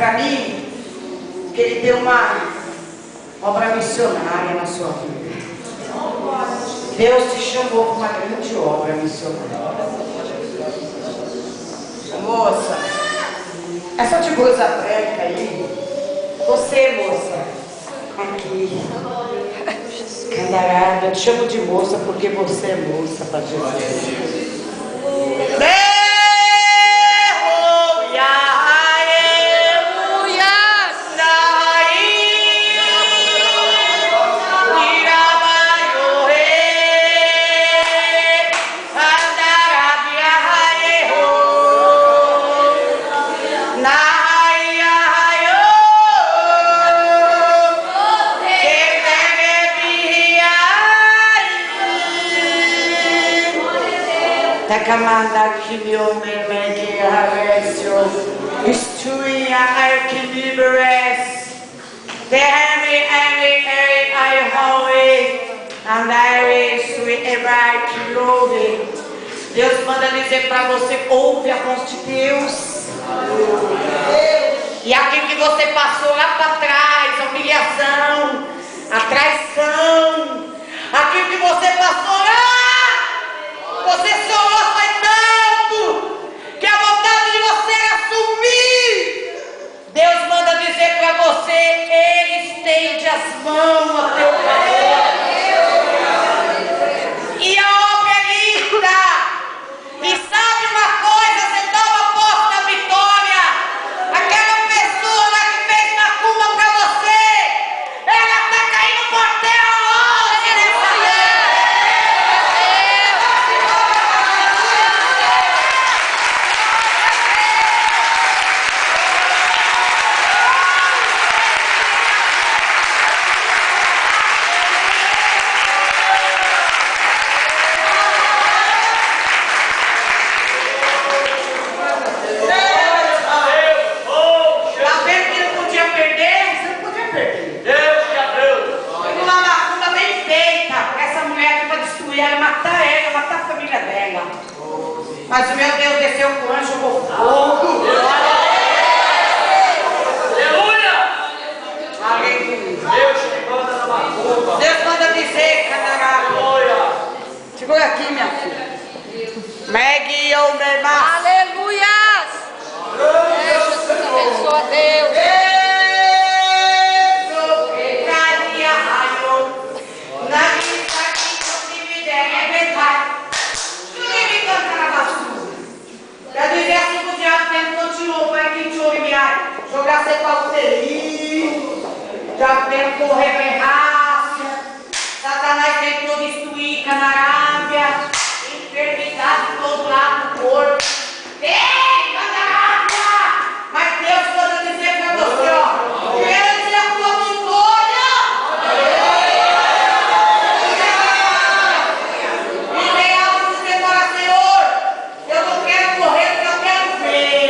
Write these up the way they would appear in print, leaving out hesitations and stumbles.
para mim que Ele deu uma obra missionária na sua vida. Deus te chamou para uma grande obra missionária. Moça, essa de blusa branca aí, você, moça, aqui, Candarada, eu te chamo de moça porque você é moça para Jesus. Takamanda Kimio Megi Haresio Istuia Archimiberes Dehemi Emi Eri Aihoe Andare Sui Ebai Kilove. Deus manda dizer para você: ouve a voz de Deus. E aquilo que você passou lá para trás, a humilhação, a traição, aquilo que você passou lá, você chorou, foi tanto que a vontade de você era sumir. Deus manda dizer para você: Ele estende as mãos a teu favor. E a obra é linda. E sabe uma coisa, você toma posse da vitória. Aquela pessoa lá que fez macumba para você, ela está caindo por terra hoje nessa noite. Mas o meu Deus desceu com o anjo com fogo. Aleluia! Aleluia! Deus te manda na macumba. Deus manda dizer, Canará. Segura aqui, minha filha. Meg ou Mermá. Aleluia! Jesus abençoa, Deus. Jogar sem pauteria, já tentou reverrácia, Satanás tentou destruir Canarábia, enfermidade de todo lado do corpo. Ei, Canarábia! Mas Deus manda dizer para você, ó, que Ele é a tua vitória. E tem algo que dizer para o Senhor: eu não quero morrer, eu quero ver.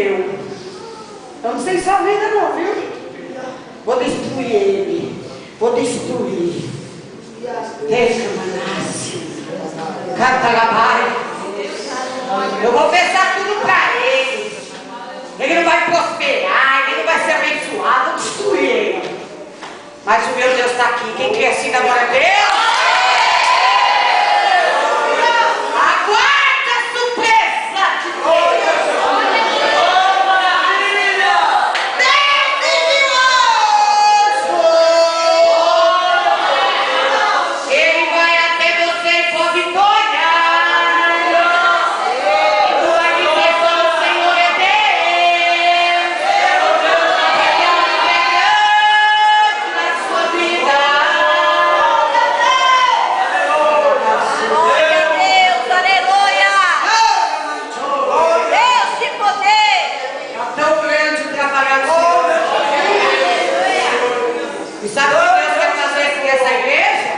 meu. Eu não sei se a vida não, viu? Vou destruir ele. Vou destruir. Deixa, Manasse. Catarabai. Eu vou pensar tudo pra ele. Ele não vai prosperar, ele não vai ser abençoado. Vou destruir ele. Mas o meu Deus está aqui. Quem crê assim, dá glória a Deus. Aguarda a surpresa de Deus. Ele vai até você e for vitória. Vai dizer só o Senhor é Deus. É grande na sua vida. Glória a Deus, aleluia. Deus de poder. É tão grande o trabalhar do Senhor. E sabe o que Deus quer fazer aqui nessa igreja?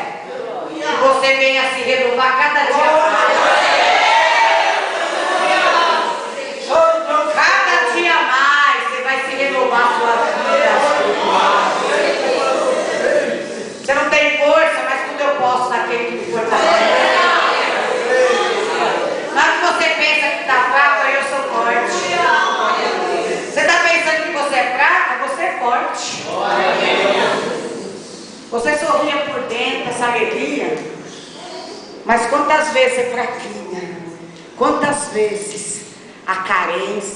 Que você venha se renovar cada dia mais. Cada dia mais você vai se renovar a sua vida. Você não tem força, mas tudo eu posso naquele que me fortalece. Na hora que você pensa que está fraco, aí eu sou forte. Você está pensando que você é fraca, você é forte. Você sorria por dentro, essa alegria. Mas quantas vezes é fraquinha? Quantas vezes a carência?